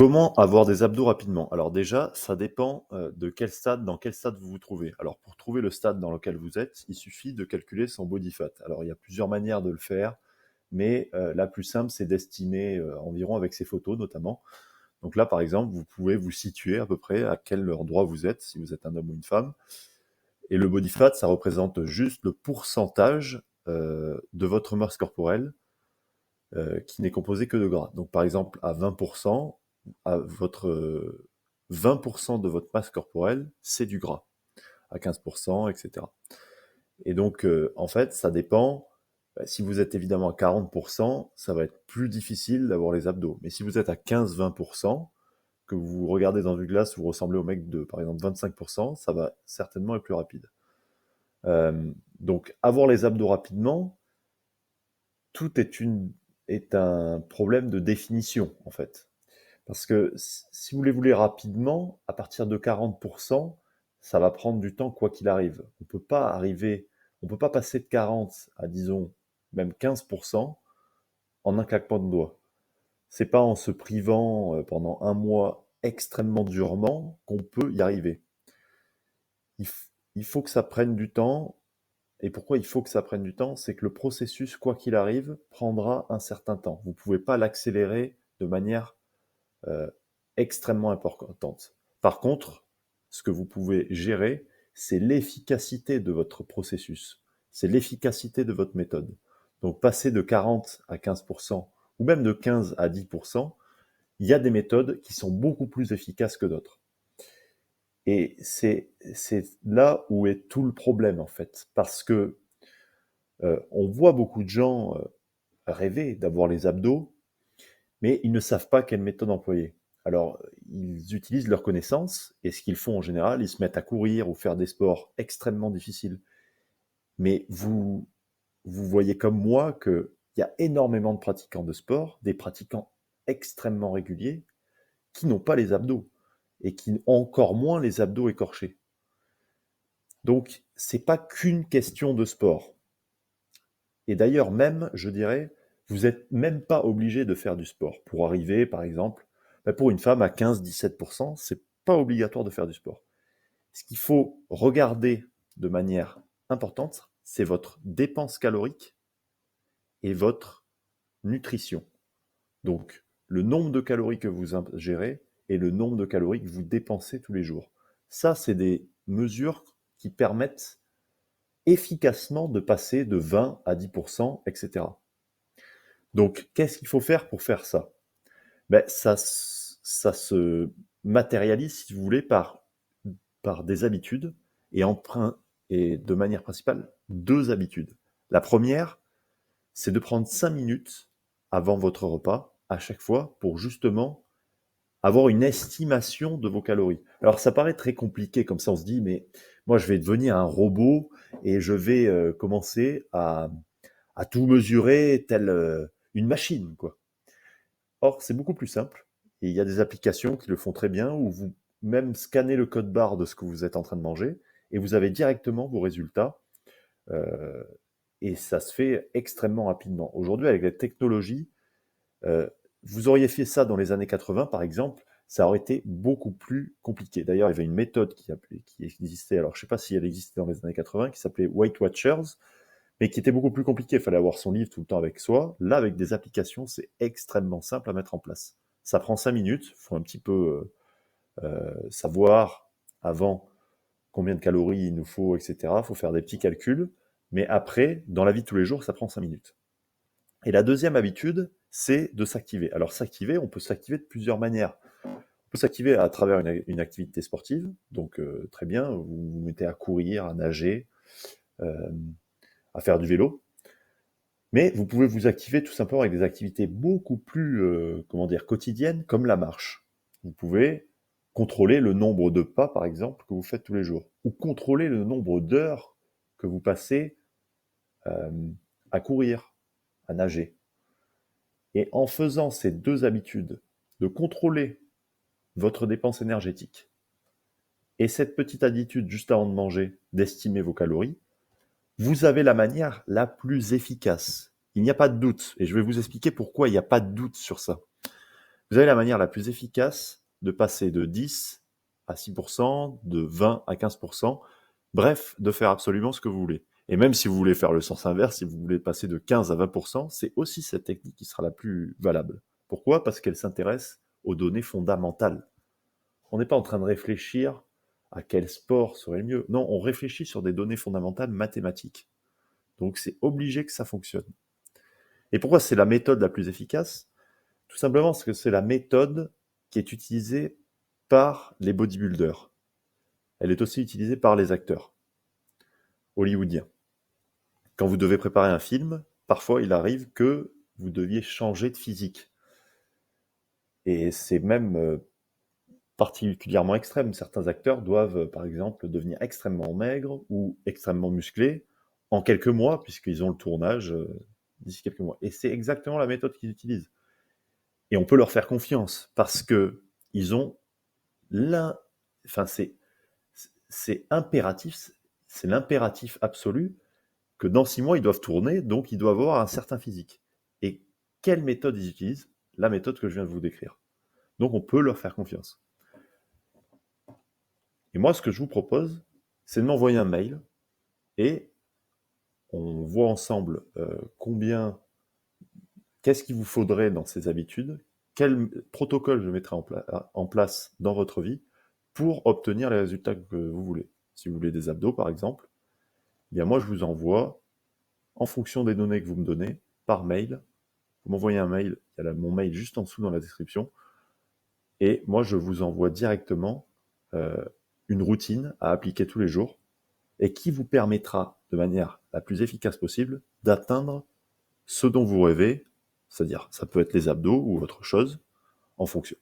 Comment avoir des abdos rapidement? Alors déjà, ça dépend, dans quel stade vous vous trouvez. Alors pour trouver le stade dans lequel vous êtes, il suffit de calculer son body fat. Alors il y a plusieurs manières de le faire, mais la plus simple, c'est d'estimer, environ avec ses photos notamment. Donc là, par exemple, vous pouvez vous situer à peu près à quel endroit vous êtes, si vous êtes un homme ou une femme. Et le body fat, ça représente juste le pourcentage, de votre masse corporelle, qui n'est composé que de gras. Donc par exemple, à 20%, à votre 20% de votre masse corporelle, c'est du gras, à 15%, etc. Et donc, en fait, ça dépend. Si vous êtes évidemment à 40%, ça va être plus difficile d'avoir les abdos. Mais si vous êtes à 15-20%, que vous regardez dans une glace, vous ressemblez au mec de, par exemple, 25%, ça va certainement être plus rapide. Donc, avoir les abdos rapidement, tout est un problème de définition, en fait. Parce que si vous les voulez rapidement, à partir de 40%, ça va prendre du temps quoi qu'il arrive. On peut pas passer de 40 à, disons, même 15% en un claquement de doigts. C'est pas en se privant pendant un mois extrêmement durement qu'on peut y arriver. Il faut que ça prenne du temps. Et pourquoi il faut que ça prenne du temps? C'est que le processus, quoi qu'il arrive, prendra un certain temps. Vous pouvez pas l'accélérer de manière euh, extrêmement importante. Par contre, ce que vous pouvez gérer, c'est l'efficacité de votre processus, c'est l'efficacité de votre méthode. Donc passer de 40 à 15%, ou même de 15 à 10%, il y a des méthodes qui sont beaucoup plus efficaces que d'autres. Et c'est là où est tout le problème en fait, parce que on voit beaucoup de gens rêver d'avoir les abdos, mais ils ne savent pas quelle méthode employer. Alors, ils utilisent leurs connaissances, et ce qu'ils font en général, ils se mettent à courir ou faire des sports extrêmement difficiles. Mais vous voyez comme moi qu'il y a énormément de pratiquants de sport, des pratiquants extrêmement réguliers, qui n'ont pas les abdos, et qui ont encore moins les abdos écorchés. Donc, c'est pas qu'une question de sport. Et d'ailleurs, même, je dirais, vous n'êtes même pas obligé de faire du sport. Pour arriver, par exemple, pour une femme à 15-17%, c'est pas obligatoire de faire du sport. Ce qu'il faut regarder de manière importante, c'est votre dépense calorique et votre nutrition. Donc, le nombre de calories que vous ingérez et le nombre de calories que vous dépensez tous les jours. Ça, c'est des mesures qui permettent efficacement de passer de 20 à 10%, etc. Donc, qu'est-ce qu'il faut faire pour faire ça? Ça se matérialise, si vous voulez, par des habitudes et, et de manière principale, deux habitudes. La première, c'est de prendre 5 minutes avant votre repas, à chaque fois, pour justement avoir une estimation de vos calories. Alors, ça paraît très compliqué, comme ça on se dit, mais moi je vais devenir un robot et je vais commencer à tout mesurer telle une machine, quoi. Or, c'est beaucoup plus simple. Et il y a des applications qui le font très bien, où vous même scannez le code barre de ce que vous êtes en train de manger, et vous avez directement vos résultats, euh, et ça se fait extrêmement rapidement. Aujourd'hui, avec la technologie, euh, vous auriez fait ça dans les années 80, par exemple, ça aurait été beaucoup plus compliqué. D'ailleurs, il y avait une méthode qui existait, alors je ne sais pas si elle existait dans les années 80, qui s'appelait Weight Watchers, mais qui était beaucoup plus compliqué. Il fallait avoir son livre tout le temps avec soi. Là, avec des applications, c'est extrêmement simple à mettre en place. Ça prend 5 minutes. Il faut un petit peu savoir avant combien de calories il nous faut, etc. Il faut faire des petits calculs. Mais après, dans la vie de tous les jours, ça prend 5 minutes. Et la deuxième habitude, c'est de s'activer. Alors s'activer, on peut s'activer de plusieurs manières. On peut s'activer à travers une activité sportive. Donc très bien, vous vous mettez à courir, à nager, euh, à faire du vélo. Mais vous pouvez vous activer tout simplement avec des activités beaucoup plus, comment dire, quotidiennes, comme la marche. Vous pouvez contrôler le nombre de pas, par exemple, que vous faites tous les jours, ou contrôler le nombre d'heures que vous passez euh, à courir, à nager. Et en faisant ces deux habitudes, de contrôler votre dépense énergétique, et cette petite habitude juste avant de manger, d'estimer vos calories, vous avez la manière la plus efficace. Il n'y a pas de doute, et je vais vous expliquer pourquoi il n'y a pas de doute sur ça. Vous avez la manière la plus efficace de passer de 10 à 6%, de 20 à 15%, bref, de faire absolument ce que vous voulez. Et même si vous voulez faire le sens inverse, si vous voulez passer de 15 à 20%, c'est aussi cette technique qui sera la plus valable. Pourquoi? Parce qu'elle s'intéresse aux données fondamentales. On n'est pas en train de réfléchir à quel sport serait le mieux. Non, on réfléchit sur des données fondamentales mathématiques. Donc c'est obligé que ça fonctionne. Et pourquoi c'est la méthode la plus efficace? Tout simplement parce que c'est la méthode qui est utilisée par les bodybuilders. Elle est aussi utilisée par les acteurs hollywoodiens. Quand vous devez préparer un film, parfois il arrive que vous deviez changer de physique. Et c'est même particulièrement extrême. Certains acteurs doivent, par exemple, devenir extrêmement maigres ou extrêmement musclés en quelques mois, puisqu'ils ont le tournage d'ici quelques mois. Et c'est exactement la méthode qu'ils utilisent. Et on peut leur faire confiance parce que ils ont enfin c'est impératif, c'est l'impératif absolu que dans 6 mois ils doivent tourner, donc ils doivent avoir un certain physique. Et quelle méthode ils utilisent? La méthode que je viens de vous décrire. Donc on peut leur faire confiance. Et moi, ce que je vous propose, c'est de m'envoyer un mail et on voit ensemble qu'est-ce qu'il vous faudrait dans ces habitudes, quel protocole je mettrai en place dans votre vie pour obtenir les résultats que vous voulez. Si vous voulez des abdos, par exemple, eh bien moi, je vous envoie, en fonction des données que vous me donnez, par mail. Vous m'envoyez un mail, il y a mon mail juste en dessous dans la description, et moi, je vous envoie directement une routine à appliquer tous les jours et qui vous permettra, de manière la plus efficace possible, d'atteindre ce dont vous rêvez, c'est-à-dire ça peut être les abdos ou autre chose, en fonction.